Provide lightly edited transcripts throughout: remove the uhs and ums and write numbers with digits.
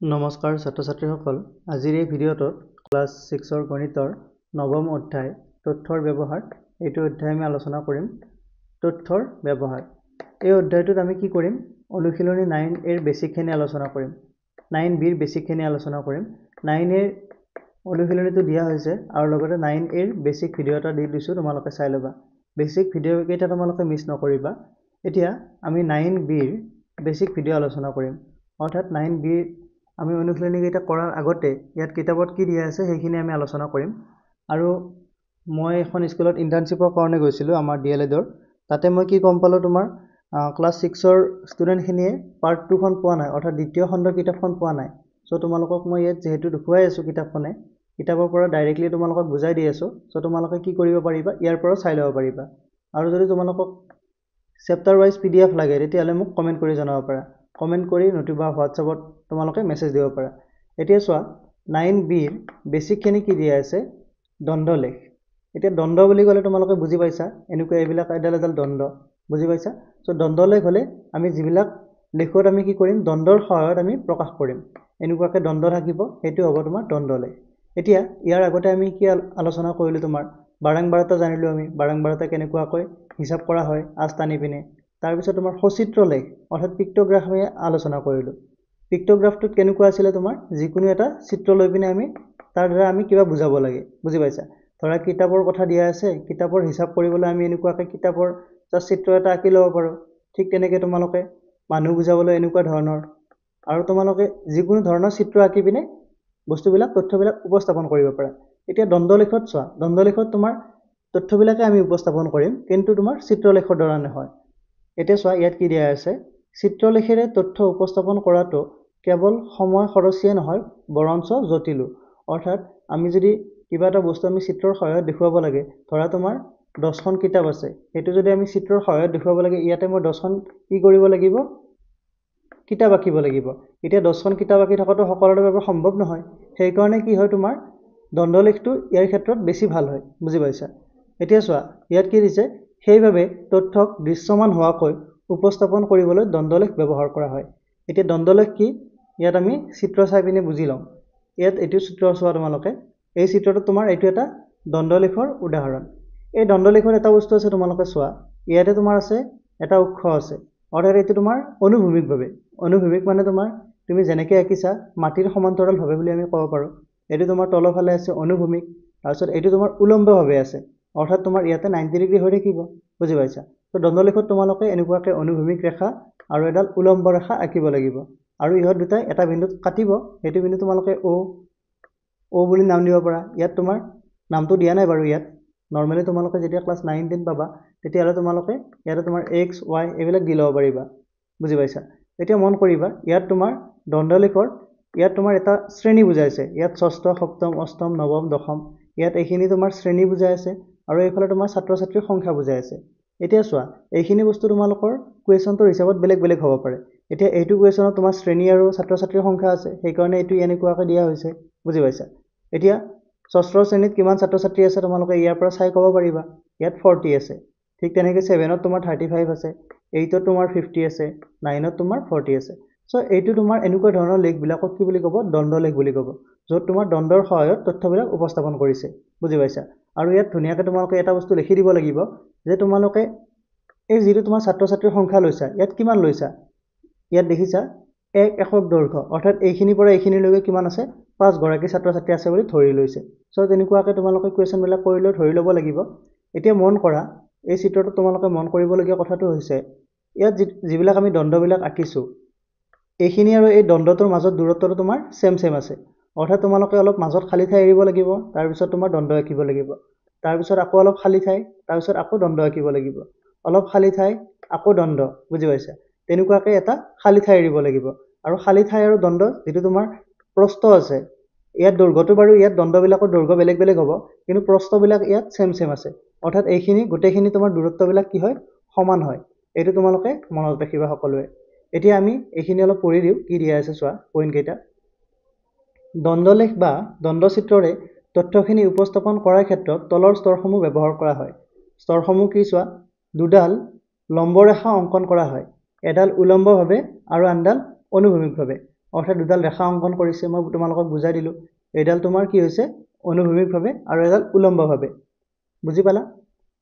নমস্কাৰ ছাত্ৰ ছাত্ৰীসকল আজিৰ এই ভিডিঅ'টোত ক্লাছ 6ৰ গণিতৰ নৱম অধ্যায় তথ্যৰ ব্যৱহাৰ এইটো অধ্যায় আমি আলোচনা কৰিম তথ্যৰ ব্যৱহাৰ এই অধ্যায়টোত আমি কি কৰিম অনুশীলনী 9 এৰ বেসিকখিনি আলোচনা কৰিম 9b ৰ বেসিকখিনি আলোচনা কৰিম 9 এৰ অনুশীলনীটো দিয়া হৈছে আৰু লগতে 9 এৰ বেসিক ভিডিঅ' এটা দি দিছো তোমালোকে চাই লবা বেসিক ভিডিঅ' কেইটা তোমালোকে মিছ নকৰিবা এতিয়া আমি 9b ৰ বেসিক ভিডিঅ' আলোচনা কৰিম অৰ্থাৎ 9b আমি অনুশীলনী কেইটা কৰাৰ আগতে ইয়াত কিতাপত কি দিয়া আছে সেইখিনি আমি আলোচনা কৰিম আৰু মই এখন স্কুলত ইন্টাৰ্নশিপৰ কাৰণে গৈছিলো আমাৰ ডিএলএডৰ তাতে মই কি গম পালো তোমাৰ ক্লাছ 6ৰ ষ্টুডেন্ট খিনিয়ে পাৰ্ট 2 খন পোৱা নাই অৰ্থাৎ দ্বিতীয় খণ্ড কিতাপখন পোৱা নাই সো তোমালোকক মই ইয়াত যেহেতু দেখুৱাই আছো কিতাপখনে কিতাপৰ পৰা ডাইৰেক্টলি তোমালোকক বুজাই দি আছো সো তোমালোকে কি কৰিব পাৰিবা ইয়াৰ পৰা চাই ল'ব পাৰিবা আৰু যদি তোমালোকক চেপ্টাৰ ওয়াইজ পিডিএফ লাগে তেতিয়ালে মোক কমেন্ট কৰি জনাব পাৰা কমেন্ট কৰি নতুবা হোৱাটসএপত তোমালোকে মেসেজ দিব পাৰা এতিয়া চোৱা 9b ৰ বেসিকখিনি কি দিয়া আছে দ্বন্দ্বলেখ এতিয়া দ্বন্দ্ব বুলি ক'লে তোমালোকে বুজি পাইছা এনেকুৱা এইবিলাক এডাল দ্বন্দ্ব বুজি পাইছা সো দ্বন্দ্বলেখ হলে আমি যিবিলাক লেখত আমি কি কৰিম দ্বন্দ্বৰ সহায়ত আমি প্ৰকাশ কৰিম এনেকুৱাকে দ্বন্দ্ব থাকিব হেতু হ'ব তোমাৰ দ্বন্দ্বলেখ এতিয়া ইয়াৰ আগতে আমি কি আলোচনা কৰিলো তোমাৰ বাৰংবাৰতা জানিলো আমি বাৰংবাৰতা কেনেকুৱাকৈ হিসাব কৰা হয় আজ টানি পিনে তাৰ পিছত তোমাৰ সচিত্ৰ লেখ অৰ্থাৎ পিক্টোগ্ৰাফ আমি আলোচনা কৰিলো পিক্টোগ্ৰাফটোত কেনেকুৱা আছিল তোমাৰ যিকোনো এটা চিত্ৰ লৈ পিনে আমি তাৰ দ্বাৰা আমি কিবা বুজাব লাগে বুজি পাইছা ধৰা কিতাপৰ কথা দিয়া আছে কিতাপৰ হিসাব কৰিবলৈ আমি এনেকুৱাকে কিতাপৰ চিত্ৰ এটা আঁকি ল'ব পাৰো ঠিক তেনেকে তোমালোকে মানুহ বুজাবলৈ এনেকুৱা ধৰণৰ আৰু তোমালোকে যিকোনো ধৰণৰ চিত্ৰ আঁকি পিনে বস্তুবিলাক তথ্যবিলাক উপস্থাপন কৰিব পাৰা এতিয়া দ্বন্দ্বলেখত চোৱা দ্বন্দ্বলেখত তোমাৰ তথ্যবিলাকে আমি উপস্থাপন কৰিম কিন্তু তোমাৰ চিত্ৰলেখৰ দ্বাৰা নহয় এতিয়া চোৱা ইয়াত কি দিয়া আছে চিত্ৰলেখেৰে তথ্য উপস্থাপন কৰাটো কেৱল সময় খৰচীয় নহয় বৰঞ্চ জটিলো অৰ্থাৎ আমি যদি কিবা এটা বস্তু আমি চিত্ৰৰ সহায়ত দেখুৱাব লাগে ধৰা তোমাৰ 10খন কিতাপ আছে হেতু যদি আমি চিত্ৰৰ সহায়ত দেখুৱাব লাগে ইয়াতে মই 10খন কি কৰিব লাগিব কিতাপ আঁকিব লাগিব এতিয়া 10খন কিতাপ আঁকি থকাটো সকলোৰে বাবে সম্ভৱ নহয় সেই কাৰণে কি হয় তোমাৰ দ্বন্দ্বলেখটো ইয়াৰ ক্ষেত্ৰত বেছি ভাল হয় বুজি পাইছা এতিয়া চোৱা ইয়াত কি দিছে সেইভাবে তথ্যক দৃশ্যমান হোৱাকৈ উপস্থাপন কৰিবলৈ দ্বন্দ্বলেখ ব্যৱহাৰ কৰা হয় এতিয়া দ্বন্দ্বলেখ কি ইয়াত আমি চিত্ৰ চাই পিনে বুজি লম ইয়াত এটো চিত্ৰ চোৱা তোমালোকে এই চিত্ৰটো তোমাৰ এটো এটা দ্বন্দ্বলেখৰ উদাহৰণ এই দ্বন্দ্বলেখৰ এটা বস্তু আছে তোমালোকে চোৱা ইয়াতে তোমাৰ আছে এটা অক্ষ আছে অৰ্থাৎ এটো তোমাৰ অনুভূমিক মানে তোমাৰ তুমি যেনেকৈ আঁকিছা মাটিৰ সমান্তৰাল ভাবে বুলি আমি ক'ব পাৰো এটো তোমাৰ তলফালে আছে অনুভূমিক তাৰপিছত এটো তোমাৰ উলম্বভাৱে আছে অৰ্থাৎ তোমাৰ ইয়াতে 90 ডিগ্ৰী হৈ থাকিব বুজি পাইছা তো দ্বন্দ্বলেখত তোমালোকে এনেকুৱাকে অনুভূমিক ৰেখা আৰু এডাল উলম্ব ৰেখা আঁকিব লাগিব আৰু ইহত দুটাই এটা বিন্দুত কাটিব হেতু বিন্দু তোমালোকে ও বুলি নাম দিব পাৰা ইয়াত তোমাৰ নামটো দিয়া নাই বাৰু ইয়াত নৰমালি তোমালোকে যেতিয়া ক্লাস 9 10 পাবা তেতিয়ালে তোমালোকে ইয়াতে তোমাৰ x y এবিলাক দি লব পাৰিবা বুজি পাইছা এতিয়া মন কৰিবা ইয়াত তোমাৰ দ্বন্দ্বলেখৰ ইয়াত তোমাৰ এটা শ্ৰেণী বুজাইছে ইয়াত ষষ্ঠ সপ্তম অষ্টম নৱম দশম ইয়াত এইখিনি তোমাৰ শ্ৰেণী বুজাই আছে আৰু এইফালে তোমাৰ ছাত্ৰ ছাত্ৰীৰ সংখ্যা বুজাই আছে এতিয়া চোৱা এইখিনি বস্তু তোমালোকৰ কোৱেশ্যনটোৰ হিচাপত বেলেগ হ'ব পাৰে এতিয়া এইটো কোৱেশ্যনত তোমাৰ শ্ৰেণী আৰু ছাত্ৰ ছাত্ৰীৰ সংখ্যা আছে সেই কাৰণে এইটো এনেকুৱাকৈ দিয়া হৈছে বুজি পাইছা এতিয়া ষষ্ঠ শ্ৰেণীত কিমান ছাত্ৰ ছাত্ৰী আছে তোমালোকে ইয়াৰ পৰা চাই ক'ব পাৰিবা ইয়াত 40 আছে ঠিক তেনেকৈ 7ত তোমাৰ 35 আছে 8ত তোমাৰ 50 আছে 9ত তোমাৰ 40 আছে সো এইটো তোমাৰ এনেকুৱা ধৰণৰ লেখ বিলাকক কি বুলি ক'ব দ্বন্দ্বলেখ বুলি ক'ব য'ত তোমাৰ দ্বন্দ্বৰ সহায়ত তথ্যবিলাক উপস্থাপন কৰিছে বুজি পাইছা আৰু ইয়াত ধুনিয়াকৈ তোমালোকে এটা বস্তু লিখি দিব লাগিব যে তোমালোকে এই যেটো তোমাৰ ছাত্ৰ ছাত্ৰীৰ সংখ্যা লৈছা ইয়াত কিমান লৈছা ইয়াত দেখিছা এক একক দৈৰ্ঘ্য অৰ্থাৎ এইখিনি পৰা এইখিনিলৈকে কিমান আছে 5 গৰাকী ছাত্ৰ ছাত্ৰী আছে বুলি ধৰি লৈছে সো তেনেকুৱাকৈ তোমালোকে কোৱেশ্যন বিলাক কৰিলে ধৰি ল'ব লাগিব এতিয়া মন কৰা এই চিত্ৰটো তোমালোকে মন কৰিবলগীয়া কথাটো হৈছে ইয়াত যিবিলাক আমি দ্বন্দ্ববিলাক আঁকিছো এইখিনি আৰু এই দ্বন্দ্বটোৰ মাজত দূৰত্বটো তোমাৰ সেম আছে অৰ্থাৎ তোমালোকে অলপ মাজত খালি ঠাই এৰিব লাগিব তাৰ পিছত তোমাৰ দ্বন্দ্ব আঁকিব লাগিব তাৰ পিছত আকৌ অলপ খালি ঠাই তাৰ পিছত আকৌ দ্বন্দ্ব আঁকিব লাগিব অলপ খালি ঠাই আকৌ দ্বন্দ্ব বুজি পাইছা তেনেকুৱাকৈ এটা খালি ঠাই এৰিব লাগিব আৰু খালি ঠাই আৰু দ্বন্দ্ব যেটো তোমাৰ প্ৰস্থ আছে ইয়াত দৈৰ্ঘ্যটো বাৰু ইয়াত দ্বন্দ্ববিলাকৰ দৈৰ্ঘ্য বেলেগ হ'ব কিন্তু প্ৰস্থবিলাক ইয়াত সেম আছে অৰ্থাৎ এইখিনি গোটেইখিনি তোমাৰ দূৰত্ববিলাক কি হয় সমান হয় এটো তোমালোকে মনত ৰাখিবা সকলোৱে এতিয়া আমি এইখিনি অলপ পঢ়ি দিও কি দিয়া আছে চোৱা পইণ্ট কেইটা দ্বন্দ্বলেখ বা দ্বন্দ্বচিত্ৰৰে তথ্যখিনি উপস্থাপন কৰাৰ ক্ষেত্ৰত তলৰ স্তৰসমূহ ব্যৱহাৰ কৰা হয় স্তৰসমূহ কি চোৱা দুডাল লম্ব ৰেখা অঙ্কন কৰা হয় এডাল উলম্বভাৱে আৰু আনডাল অনুভূমিকভাৱে অৰ্থাৎ দুডাল ৰেখা অংকন কৰিছে মই তোমালোকক বুজাই দিলোঁ এইডাল তোমাৰ কি হৈছে অনুভূমিকভাৱে আৰু এডাল উলম্বভাৱে বুজি পালা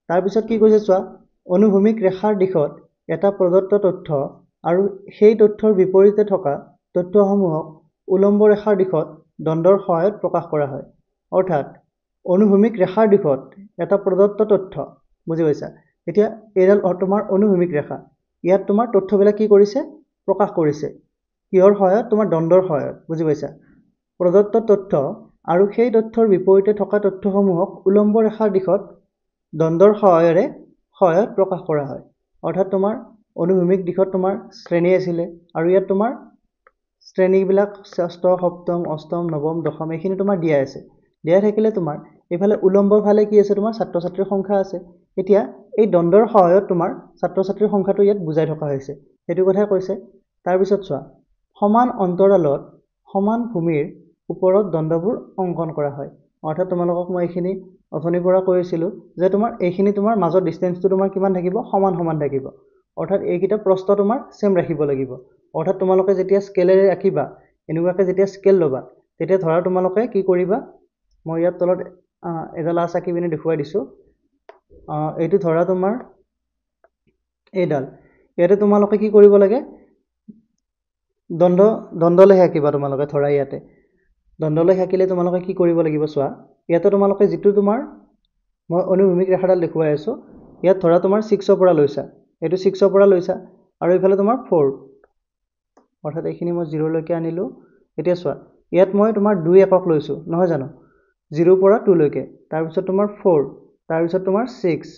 তাৰপিছত কি কৈছে চোৱা অনুভূমিক ৰেখাৰ দিশত এটা প্ৰদত্ত তথ্য আৰু সেই তথ্যৰ বিপৰীতে থকা তথ্যসমূহক উলম্ব ৰেখাৰ দিশত দণ্ডৰ সহায়ত প্ৰকাশ কৰা হয় অৰ্থাৎ অনুভূমিক ৰেখাৰ দিশত এটা প্ৰদত্ত তথ্য বুজি পাইছা এতিয়া এডাল তোমাৰ অনুভূমিক ৰেখা ইয়াত তোমাৰ তথ্যবিলাক কি কৰিছে প্ৰকাশ কৰিছে কিহৰ সহায়ত তোমাৰ দণ্ডৰ সহায়ত বুজি পাইছা প্ৰদত্ত তথ্য আৰু সেই তথ্যৰ বিপৰীতে থকা তথ্যসমূহক উলম্ব ৰেখাৰ দিশত দণ্ডৰ সহায়ত প্ৰকাশ কৰা হয় অৰ্থাৎ তোমাৰ অনুভূমিক দিশত তোমাৰ শ্ৰেণী আছিল আৰু ইয়াত তোমাৰ শ্ৰেণীবিলাক ষষ্ঠ সপ্তম অষ্টম নৱম দশম এইখিনি তোমাৰ দিয়া আছে দিয়া থাকিলে তোমাৰ এইফালে উলম্বৰ ফালে কি আছে তোমাৰ ছাত্ৰ ছাত্ৰীৰ সংখ্যা আছে এতিয়া এই দণ্ডৰ সহায়ত তোমাৰ ছাত্ৰ ছাত্ৰীৰ সংখ্যাটো ইয়াত বুজাই থকা হৈছে সেইটো কথাই কৈছে তাৰ পিছত চোৱা সমান অন্তৰালত সমান ভূমিৰ ওপৰত দণ্ডবোৰ অংকন কৰা হয় অৰ্থাৎ তোমালোকক মই এইখিনি অথনিৰ পৰা কৈছিলোঁ যে তোমাৰ এইখিনি তোমাৰ মাজৰ ডিসটেন্সটো তোমাৰ কিমান থাকিব সমান সমান থাকিব অৰ্থাৎ এইকিটা প্ৰস্থ তোমাৰ সেম ৰাখিব লাগিব অৰ্থাৎ তোমালোকে যেতিয়া স্কেলেৰে আঁকিবা এনেকুৱাকৈ যেতিয়া স্কেল ল'বা তেতিয়া ধৰা তোমালোকে কি কৰিবা মই ইয়াত তলত এডাল আঁচ আঁকি পিনে দেখুৱাই দিছোঁ এইটো ধৰা তোমাৰ এইডাল ইয়াতে তোমালোকে কি কৰিব লাগে দণ্ডলে আঁকিবা তোমালোকে ধৰা ইয়াতে দণ্ডলে আঁকিলে তোমালোকে কি কৰিব লাগিব চোৱা ইয়াতে তোমালোকে যিটো তোমাৰ মই অনুভূমিক ৰেখাডাল দেখুৱাই আছোঁ ইয়াত ধৰা তোমাৰ 6 ৰ পৰা লৈছা এইটো 6 ৰ পৰা লৈছা আৰু এইফালে তোমাৰ 4 অৰ্থাৎ এইখিনি মই 0 লৈকে আনিলো এতিয়া চোৱা ইয়াত মই তোমাৰ 2 একক লৈছো নহয় জানো 0 পৰা 2 লৈকে তাৰ পিছত তোমাৰ 4 তাৰ পিছত তোমাৰ 6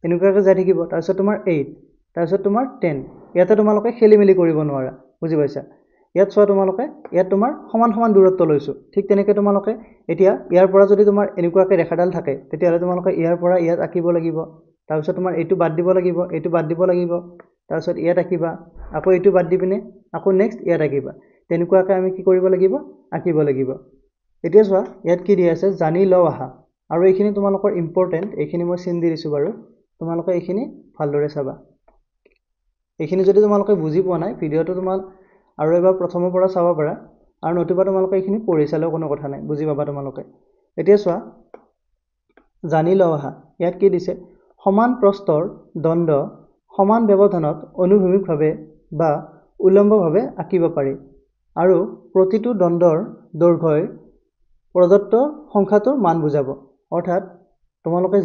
এনেকুৱাকৈ যাই থাকিব তাৰ পিছত তোমাৰ 8 তাৰ পিছত তোমাৰ 10 ইয়াতে তোমালোকে খেলিমেলি কৰিব নোৱাৰা বুজি পাইছা ইয়াত চোৱা তোমালোকে ইয়াত তোমাৰ সমান সমান দূৰত্ব লৈছো ঠিক তেনেকৈ তোমালোকে এতিয়া ইয়াৰ পৰা যদি তোমাৰ এনেকুৱাকৈ ৰেখাডাল থাকে তেতিয়াহলে তোমালোকে ইয়াৰ পৰা ইয়াত আঁকিব লাগিব তাৰ পিছত তোমাৰ এইটো বাদ দিব লাগিব তাৰ পিছত ইয়াত আঁকিবা আকৌ এইটো বাদ দি পিনে আকৌ নেক্সট ইয়াত আঁকিবা তেনেকুৱাকৈ আমি কি কৰিব লাগিব আঁকিব লাগিব এতিয়া চোৱা ইয়াত কি দিয়া আছে জানি লও আহা আৰু এইখিনি তোমালোকৰ ইম্পৰ্টেন্ট এইখিনি মই চিন দি দিছো বাৰু তোমালোকে এইখিনি ভালদৰে চাবা এইখিনি যদি তোমালোকে বুজি পোৱা নাই ভিডিওটো তোমাল আৰু এবাৰ প্ৰথমৰ পৰা চাব পাৰা আৰু নতুবা তোমালোকে এইখিনি পঢ়ি চালেও কোনো কথা নাই বুজি পাবা তোমালোকে এতিয়া চোৱা জানি লও আহা ইয়াত কি দিছে সমান প্ৰস্থৰ দণ্ড সমান ব্যৱধানত অনুভূমিকভাৱে বা উলম্বভাৱে আঁকিব পাৰি আৰু প্ৰতিটো দণ্ডৰ দৈৰ্ঘ্যই প্ৰদত্ত সংখ্যাটোৰ মান বুজাব অৰ্থাৎ তোমালোকে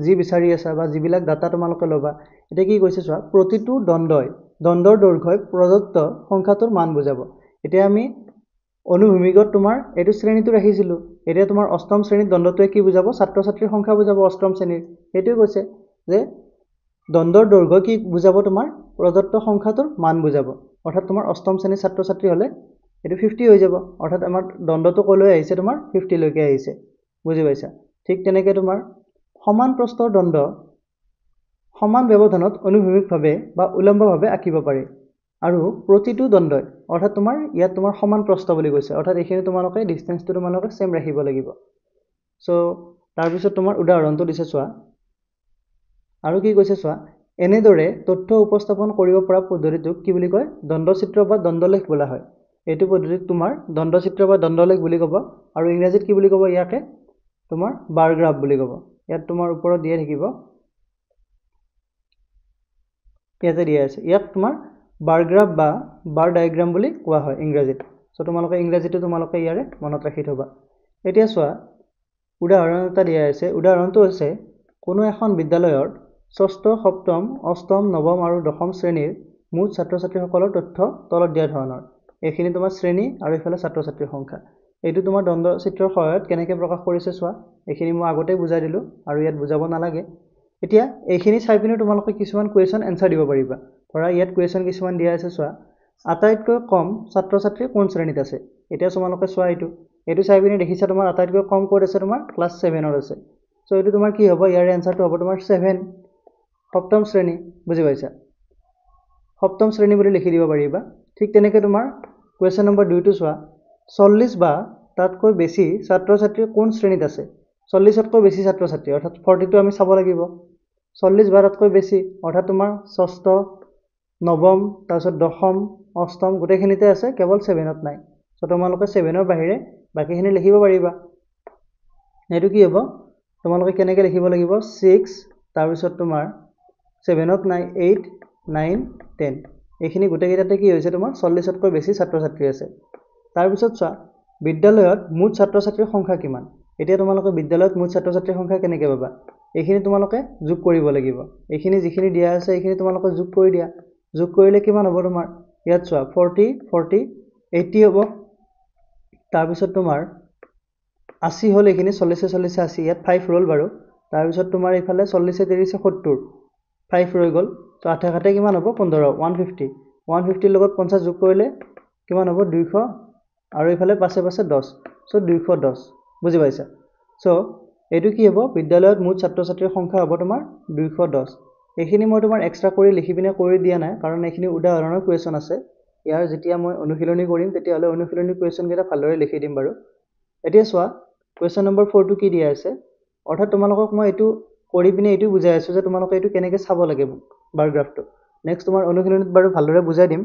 যি বিচাৰি আছা বা যিবিলাক ডাটা তোমালোকে লবা এটা কি কৈছে চোৱা প্ৰতিটো দণ্ডৰ দৈৰ্ঘ্যই প্ৰদত্ত সংখ্যাটোৰ মান বুজাব এতিয়া আমি অনুভূমিকত তোমাৰ এটো শ্ৰেণীটো ৰাখিছিলো এতিয়া তোমাৰ অষ্টম শ্ৰেণীৰ দণ্ডটোৱে কি বুজাব ছাত্ৰ ছাত্ৰীৰ সংখ্যা বুজাব অষ্টম শ্ৰেণীৰ এটো কৈছে যে দণ্ডৰ দৈৰ্ঘ্য কি বুজাব তোমাৰ প্ৰদত্ত সংখ্যাটোৰ মান বুজাব অৰ্থাৎ তোমাৰ অষ্টম শ্ৰেণীৰ ছাত্ৰ ছাত্ৰী হলে এটো 50 হৈ যাব অৰ্থাৎ আমাৰ দণ্ডটো কলৈ আহিছে তোমাৰ 50 লৈকে আহিছে বুজি পাইছা ঠিক তেনেকৈ তোমাৰ সমান প্ৰস্থৰ দণ্ড সমান ব্যৱধানত অনুভূমিকভাৱে বা উলম্বভাৱে আঁকিব পাৰি আৰু প্ৰতিটো দণ্ডই অৰ্থাৎ তোমাৰ ইয়াত তোমাৰ সমান প্ৰস্থ বুলি কৈছে অৰ্থাৎ এইখিনি তোমালোকে ডিসটেন্সটো তোমালোকে সেম ৰাখিব লাগিব সো তাৰ পিছত তোমাৰ উদাহৰণটো দিছে চোৱা আৰু কি কৈছে চোৱা এনেদৰে তথ্য উপস্থাপন কৰিব পৰা পদ্ধতিটোক কি বুলি কয় দণ্ডচিত্ৰ বা দণ্ডলেখ বোলা হয় এইটো পদ্ধতিক তোমাৰ দণ্ডচিত্ৰ বা দণ্ডলেখ বুলি ক'ব আৰু ইংৰাজীত কি বুলি ক'ব ইয়াকে তোমাৰ বাৰ গ্ৰাফ বুলি ক'ব ইয়াত তোমাৰ ওপৰত দিয়া থাকিব ইয়াতে দিয়া আছে ইয়াক তোমাৰ বাৰ গ্ৰাফ বা বাৰ ডায়াগ্ৰাম বুলি কোৱা হয় ইংৰাজীত সো তোমালোকে ইংৰাজীটো তোমালোকে ইয়াৰে মনত ৰাখি থবা এতিয়া চোৱা উদাহৰণ এটা দিয়া আছে উদাহৰণটো আছে কোনো এখন বিদ্যালয়ৰ ষষ্ঠ সপ্তম অষ্টম নৱম আৰু দশম শ্ৰেণীৰ মুঠ ছাত্ৰ ছাত্ৰীসকলৰ তথ্য তলত দিয়া ধৰণৰ এইখিনি তোমাৰ শ্ৰেণী আৰু ইফালে ছাত্ৰ ছাত্ৰীৰ সংখ্যা এইটো তোমাৰ দণ্ড চিত্ৰৰ সহায়ত কেনেকৈ প্ৰকাশ কৰিছে চোৱা এইখিনি মই আগতে বুজাই দিলো আৰু ইয়াত বুজাব নালাগে এতিয়া এইখিনি চাই পিনে তোমালোকে কিছুমান কোৱেশ্চন এনসাৰ দিব পাৰিবা ধৰা ইয়াত কোৱেশ্চন কিছুমান দিয়া আছে চোৱা আটাইতকৈ কম ছাত্ৰ ছাত্ৰী কোন শ্ৰেণীত আছে এতিয়া তোমালোকে চোৱা এইটো চাই পিনে দেখিছা তোমাৰ আটাইতকৈ কম কোড আছে তোমাৰ ক্লাস 7 ৰ আছে সো এইটো তোমাৰ কি হ'ব ইয়াৰ এনসাৰটো হ'ব তোমাৰ 7 সপ্তম শ্ৰেণী বুজি পাইছা সপ্তম শ্ৰেণী বুলি লিখি দিব পাৰিবা ঠিক তেনেকৈ তোমাৰ কোৱেশ্চন নম্বৰ 2 টো চোৱা 40 বা তাতকৈ বেছি ছাত্ৰ ছাত্ৰী কোন শ্ৰেণীত আছে 40 তকৈ বেছি ছাত্ৰ ছাত্ৰী অৰ্থাৎ 40 টো আমি চাব লাগিব 40 বা তাতকৈ বেছি অৰ্থাৎ তোমাৰ ষষ্ঠ নৱম তাৰ পিছত দশম অষ্টম গোটেইখিনিতে আছে কেৱল 7ত নাই সো তোমালোকে 7ৰ বাহিৰে বাকিখিনি লিখিব পাৰিবা এটো কি হ'ব তোমালোকে কেনেকৈ লিখিব লাগিব 6 তাৰ পিছত তোমাৰ 7ত নাই 8 9 10 এইখিনি গোটেইকেইটাতে কি হৈছে তোমাৰ 40তকৈ বেছি ছাত্ৰ ছাত্ৰী আছে তাৰ পিছত চোৱা বিদ্যালয়ত মুঠ ছাত্ৰ ছাত্ৰীৰ সংখ্যা কিমান এতিয়া তোমালোকে বিদ্যালয়ত মুঠ ছাত্ৰ ছাত্ৰীৰ সংখ্যা কেনেকৈ পাবা এইখিনি তোমালোকে যোগ কৰিব লাগিব এইখিনি যিখিনি দিয়া আছে এইখিনি তোমালোকে যোগ কৰি দিয়া যোগ কৰিলে কিমান হ'ব তোমাৰ ইয়াত চোৱা 40 40 80 হ'ব তাৰ পিছত তোমাৰ 80 হল এইখিনি 40 40 80 ইয়াত 5 ৰল বাৰু তাৰ পিছত তোমাৰ ইফালে 40 30 70 5 ৰৈ গল তো 8 ঘাটে কিমান হ'ব 15 150 150 লগত 50 যোগ কৰিলে কিমান হ'ব 200 আৰু ইফালে পাছে পাছে 10 সো 210 বুজি পাইছা সো এটো কি হ'ব বিদ্যালয়ত মুঠ ছাত্ৰ ছাত্ৰীৰ সংখ্যা হ'ব তোমাৰ 210 এইখিনি মই তোমাৰ এক্সট্ৰা কৰি লিখি পিনে কৰি দিয়া নাই কাৰণ এইখিনি উদাহৰণৰ কোৱেশ্চন আছে ইয়াৰ যেতিয়া মই অনুশীলনী কৰিম তেতিয়া হলে অনুশীলনী কোৱেশ্চন কেইটা ভালদৰে লিখি দিম বাৰু এতিয়া চোৱা কোৱেশ্চন নম্বৰ 4 টো কি দিয়া আছে অৰ্থাৎ তোমালোকক মই এটো কৰি পিনে এটো বুজাই আছো যে তোমালোকে এটো কেনেকৈ চাব লাগে বাৰ গ্ৰাফটো নেক্সট তোমাৰ অনুশীলনীত বাৰু ভালদৰে বুজাই দিম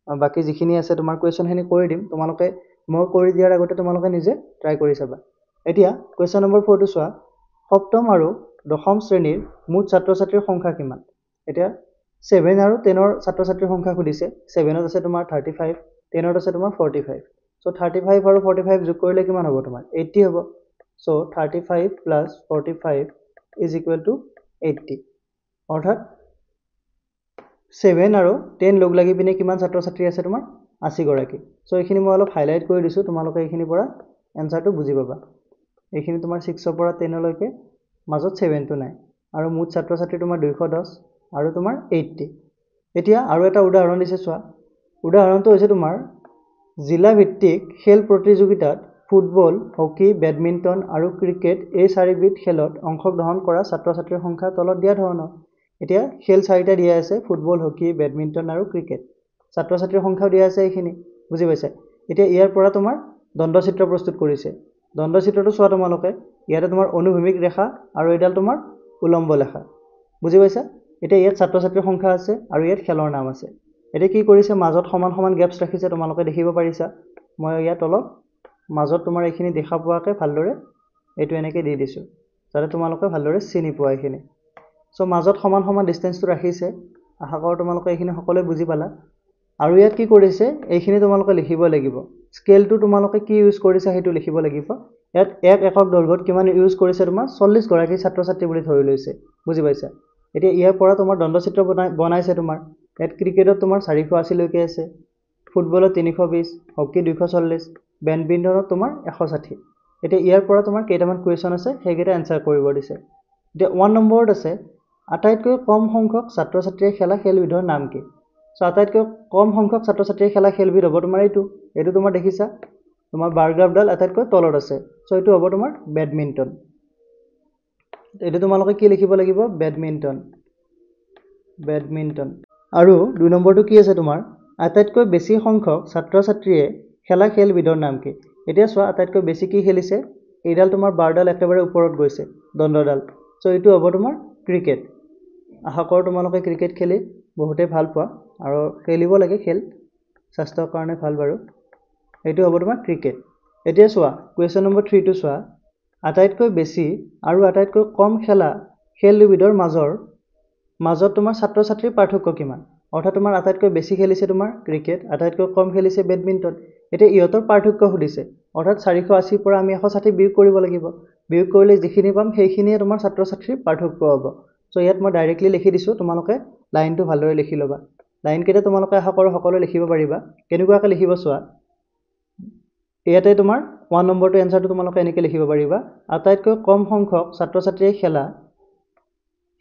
বাকি যিখিনি আছে তোমাৰ কোৱেশ্চনখিনি কৰি দিম তোমালোকে মই কৰি দিয়াৰ আগতে তোমালোকে নিজে ট্ৰাই কৰি চাবা এতিয়া কোৱেশ্চন নম্বৰ 4 টো চোৱা সপ্তম আৰু দশম শ্ৰেণীৰ মুঠ ছাত্ৰ ছাত্ৰীৰ সংখ্যা কিমান এতিয়া 7 আৰু 10ৰ ছাত্ৰ ছাত্ৰীৰ সংখ্যা খুদিছে 7ত আছে তোমাৰ 35 10ত আছে তোমাৰ 45 সো 35 আৰু 45 যোগ কৰিলে কিমান হ'ব তোমাৰ 80 হ'ব so 35 plus 45 is equal to 80 অৰ্থাৎ 7 আৰু 10 লগ লাগি পিনে কিমান ছাত্ৰ ছাত্ৰী আছে তোমাৰ 80 গৰাকী সো এইখিনি মই অলপ হাইলাইট কৰি দিছো তোমালোকে এইখিনিৰ পৰা এনসাৰটো বুজি পাবা এইখিনি তোমাৰ 6 ৰ পৰা 10 লৈকে মাজত 7 টো নাই আৰু মুঠ ছাত্ৰ ছাত্ৰী তোমাৰ 210 আৰু তোমাৰ 80 এতিয়া আৰু এটা উদাহৰণ দিছে চোৱা উদাহৰণটো হৈছে তোমাৰ জিলা ভিত্তিক খেল প্ৰতিযোগিতাত ফুটবল হকি বেডমিন্টন আৰু ক্ৰিকেট এই চাৰিবিধ খেলত অংশগ্ৰহণ কৰা ছাত্ৰ ছাত্ৰীৰ সংখ্যা তলত দিয়া ধৰণৰ এতিয়া খেল চাৰিটা দিয়া আছে ফুটবল হকি বেডমিন্টন আৰু ক্ৰিকেট ছাত্ৰ ছাত্ৰীৰ সংখ্যা দিয়া আছে এইখিনি বুজি পাইছা এতিয়া ইয়াৰ পৰা তোমাৰ দ্বন্দ্বচিত্ৰ প্ৰস্তুত কৰিছে দ্বন্দ্বচিত্ৰটো চোৱা তোমালোকে ইয়াতে তোমাৰ অনুভূমিক ৰেখা আৰু এডাল তোমাৰ উলম্ব ৰেখা বুজি পাইছা এতিয়া ইয়াত ছাত্ৰ ছাত্ৰীৰ সংখ্যা আছে আৰু ইয়াত খেলৰ নাম আছে এতিয়া কি কৰিছে মাজত সমান সমান গ্যাপছ ৰাখিছে তোমালোকে দেখিব পাৰিছা মই ইয়াত অলপ মাজত তোমাৰ এইখিনি দেখা পোৱাকে ভালদৰে এটো এনেকৈ দি দিছো যাতে তোমালোকে ভালদৰে চিনি পোৱা এইখিনি সো মাজত সমান সমান ডিসটেন্সটো ৰাখিছে আশা কৰো তোমালোকে এইখিনি সকলোৱে বুজি পালা আৰু ইয়াত কি কৰিছে এইখিনি তোমালোকে লিখিব লাগিব স্কেলটো তোমালোকে কি ইউজ কৰিছে হেতু লিখিব লাগিব ইয়াত এক একক দৈৰ্ঘ্যত কিমান ইউজ কৰিছে তোমাৰ 40 গৰাকী ছাত্ৰ ছাত্ৰী বুলি ধৰি লৈছে বুজি পাইছা এতিয়া ইয়াৰ পৰা তোমাৰ দ্বন্দ্বচিত্ৰ বনাইছে তোমাৰ ইয়াত ক্ৰিকেটত তোমাৰ 480 লৈকে আছে ফুটবলত 320 হকি 240 বেডমিন্টনত তোমাৰ 160 এতিয়া ইয়াৰ পৰা তোমাৰ কেইটামান কোৱেশ্চন আছে হেগেটা আনসাৰ কৰিব দিছে এতিয়া 1 নম্বৰত আছে আটাইতকৈ কম সংখ্যক ছাত্ৰ ছাত্ৰীয়ে খেলা খেলবিধৰ নাম কি সো আটাইতকৈ কম সংখ্যক ছাত্ৰ ছাত্ৰীয়ে খেলা খেলবিধ হ'ব তোমাৰ এইটো তোমাৰ দেখিছা তোমাৰ বাৰ গ্ৰাফডাল আটাইতকৈ তলত আছে সো এইটো হ'ব তোমাৰ বেডমিন্টন এইটো তোমালোকে কি লিখিব লাগিব বেডমিন্টন আৰু 2 নম্বৰটো কি আছে তোমাৰ আটাইতকৈ বেছি সংখ্যক ছাত্ৰ ছাত্ৰীয়ে খেলা খেলবিধৰ নাম কি এতিয়া চোৱা আটাইতকৈ বেছি কি খেলিছে এইডাল তোমাৰ বাৰডাল একেবাৰে ওপৰত গৈছে দণ্ডডাল সো এইটো হ'ব তোমাৰ ক্ৰিকেট আশা কৰো তোমালোকে ক্ৰিকেট খেলি বহুতে ভাল পোৱা আৰু খেলিব লাগে খেল স্বাস্থ্যৰ কাৰণে ভাল বাৰু এইটো হ'ব তোমাৰ ক্ৰিকেট এতিয়া চোৱা কোৱেশ্চন নম্বৰ 3 টো চোৱা আটাইতকৈ বেছি আৰু আটাইতকৈ কম খেলা খেলবিধৰ মাজত তোমাৰ ছাত্ৰ ছাত্ৰীৰ পাৰ্থক্য কিমান অৰ্থাৎ তোমাৰ আটাইতকৈ বেছি খেলিছে তোমাৰ ক্ৰিকেট আটাইতকৈ কম খেলিছে বেডমিন্টন এতিয়া ইহঁতৰ পাৰ্থক্য খুদিছে অৰ্থাৎ 480 পৰা আমি 160 বিয়োগ কৰিব লাগিব বিয়োগ কৰিলে যিখিনি পাম সেইখিনিয়ে তোমাৰ ছাত্ৰ ছাত্ৰীৰ পাৰ্থক্য হ'ব সো ইয়াত মই ডাইৰেক্টলি লিখি দিছো তোমালোকে লাইনটো ভালদৰে লিখি লবা লাইন কেইটা তোমালোকে আশা কৰো সকলো লিখিব পাৰিবা কেনেকুৱাকৈ লিখিব চোৱা ইয়াতে তোমাৰ 1 নম্বৰটো এনসাৰটো তোমালোকে এনেকৈ লিখিব পাৰিবা আটাইতকৈ কম সংখ্যক ছাত্ৰ ছাত্ৰীয়ে খেলা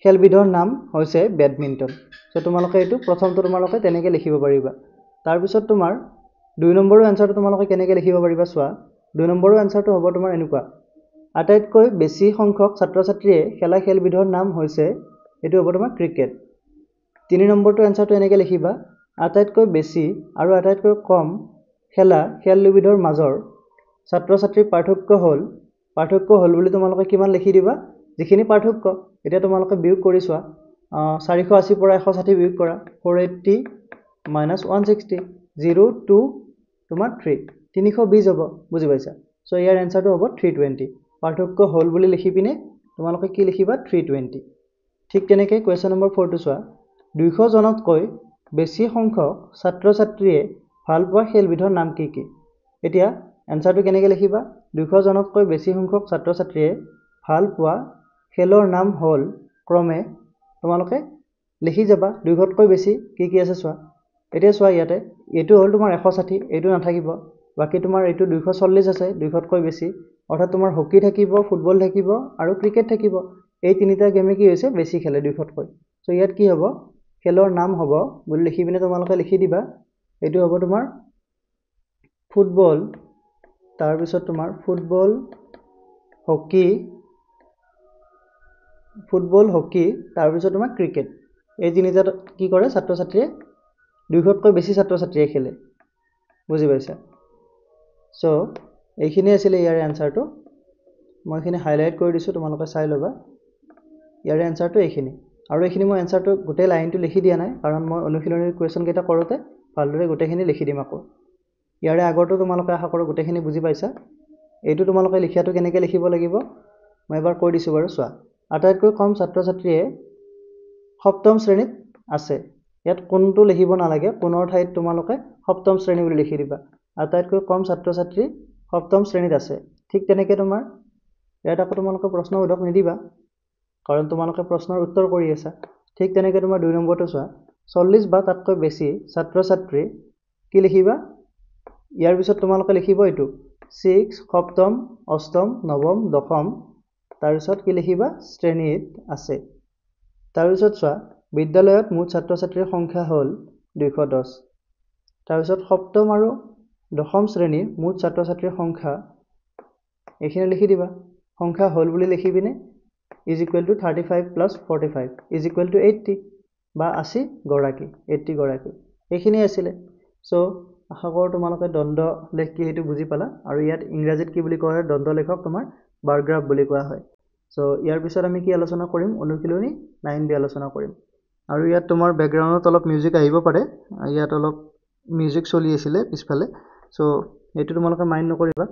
খেলবিধৰ নাম হৈছে বেডমিন্টন সো তোমালোকে এইটো প্ৰথমটো তোমালোকে তেনেকৈ লিখিব পাৰিবা তাৰ পিছত তোমাৰ 2 নম্বৰৰ এনসাৰটো তোমালোকে কেনেকৈ লিখিব পাৰিবা চোৱা 2 নম্বৰৰ এনসাৰটো হ'ব তোমাৰ এনেকুৱা আটাইতকৈ বেছি সংখ্যক ছাত্ৰ ছাত্ৰীয়ে খেলা খেলবিধৰ নাম হৈছে এটো হ'ব তোমাৰ ক্ৰিকেট 3 নম্বৰটো এনসাৰটো এনেকৈ লিখিবা আটাইতকৈ বেছি আৰু আটাইতকৈ কম খেলা খেলবিধৰ মাজৰ ছাত্ৰ ছাত্ৰীৰ পাৰ্থক্য হল বুলি তোমালোকে কিমান লিখি দিবা যিখিনি পাৰ্থক্য এটা তোমালোকে বিয়োগ কৰি চোৱা 480 পৰা 160 বিয়োগ কৰা 480 - 160 0 2 তোমাৰ 3 320 হ'ব বুজি পাইছা সো ইয়াৰ এনসাৰটো হ'ব 320 পাৰ্থক্য হল বুলি লিখি পিনে তোমালোকে কি লিখিবা 320 ঠিক তেনেকৈ কোৱেশ্চন নম্বৰ 4 টো চোৱা 200 জনতকৈ বেছি সংখ্যক ছাত্ৰ ছাত্ৰীয়ে ভাল পোৱা খেলবিধৰ নাম কি কি এতিয়া এনসাৰটো কেনেকৈ লিখিবা 200 জনতকৈ বেছি সংখ্যক ছাত্ৰ ছাত্ৰীয়ে ভাল পোৱা খেলৰ নাম হল ক্ৰমে তোমালোকে লিখি যাবা 200তকৈ বেছি কি কি আছে চোৱা এতিয়া চোৱা ইয়াতে এটো হল তোমাৰ 160 এটো নাথাকিব বাকি তোমাৰ এটো 240 আছে 200তকৈ বেছি অৰ্থাৎ তোমাৰ হকি থাকিব ফুটবল থাকিব আৰু ক্ৰিকেট থাকিব এই তিনিটা গেমে কি হৈছে বেছি খেলে 200তকৈ সো ইয়াত কি হ'ব খেলৰ নাম হ'ব বুলি লিখি পিনে তোমালোকে লিখি দিবা এটো হ'ব তোমাৰ ফুটবল তাৰ পিছত তোমাৰ ফুটবল হকি তাৰ পিছত তোমাৰ ক্ৰিকেট এই তিনিটা কি কৰে ছাত্ৰ ছাত্ৰীয়ে 200তকৈ বেছি ছাত্ৰ ছাত্ৰীয়ে খেলে বুজি পাইছা সো এইখিনি আছিল ইয়াৰ এনসাৰটো মই এখিনি হাইলাইট কৰি দিছো তোমালোকে চাই লবা ইয়াৰ এনসাৰটো এইখিনি আৰু এইখিনি মই এনসাৰটো গোটেই লাইনটো লিখি দিয়া নাই কাৰণ মই অনুশীলনীৰ কোৱেশ্চন কেইটা কৰোতে ভালদৰে গোটেইখিনি লিখি দিম আকৌ ইয়াৰে আগৰটো তোমালোকে আশা কৰো গোটেইখিনি বুজি পাইছা এইটো তোমালোকে লিখিয়াটো কেনেকৈ লিখিব লাগিব মই এবাৰ কৈ দিছো বাৰু চোৱা আটাইতকৈ কম ছাত্ৰ ছাত্ৰীয়ে সপ্তম শ্ৰেণীত আছে ইয়াত কোনটো লিখিব নালাগে কোনৰ ঠাইত তোমালোকে সপ্তম শ্ৰেণী বুলি লিখি দিবা আটাইতকৈ কম ছাত্ৰ ছাত্ৰী সপ্তম শ্ৰেণীত আছে ঠিক তেনেকৈ তোমাৰ ইয়াত আকৌ তোমালোকে প্ৰশ্ন উত্তৰ নিদিবা কাৰণ তোমালোকে প্ৰশ্নৰ উত্তৰ কৰি আছা ঠিক তেনেকৈ তোমাৰ 2 নম্বৰটো চোৱা 40 বা তাতকৈ বেছি ছাত্ৰ ছাত্ৰী কি লিখিবা ইয়াৰ পিছত তোমালোকে লিখিব এটো 6 সপ্তম অষ্টম নৱম দশম তাৰ পিছত কি লিখিবা শ্ৰেণীত আছে তাৰ পিছত চোৱা বিদ্যালয়ত মুঠ ছাত্ৰ ছাত্ৰীৰ সংখ্যা হল 210 তাৰ পিছত সপ্তম আৰু দশম শ্ৰেণীৰ মুঠ ছাত্ৰ ছাত্ৰীৰ সংখ্যা এখিনি লিখি দিবা সংখ্যা হল বুলি লিখি পিনে is equal to 35 plus 45 is equal to 80 বা 80 গৰাকী 80 গৰাকী এখিনি আছিল সো আশা কৰো তোমালোকে দ্বন্দ্ব লেখ কি হেতু বুজি পালা আৰু ইয়াত ইংৰাজীত কি বুলি কোৱা হয় দ্বন্দ্ব লেখক তোমাৰ বাৰ গ্ৰাফ বুলি কোৱা হয় সো ইয়াৰ পিছত আমি কি আলোচনা কৰিম অনুশীলনী 9 বি আলোচনা কৰিম আৰু ইয়াত তোমাৰ ব্যাকগ্ৰাউণ্ডত অলপ মিউজিক আহিব পাৰে ইয়াত অলপ মিউজিক চলি আছিল পিছফালে সো এটো তোমালোকে মাইন্ড নকৰিবা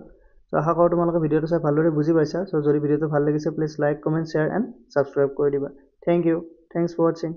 সো আশা কৰো তোমালোকে ভিডিওটো চাই ভালদৰে বুজি পাইছা সো যদি ভিডিওটো ভাল লাগিছে please like comment share and subscribe কৰি দিবা thank you thanks for watching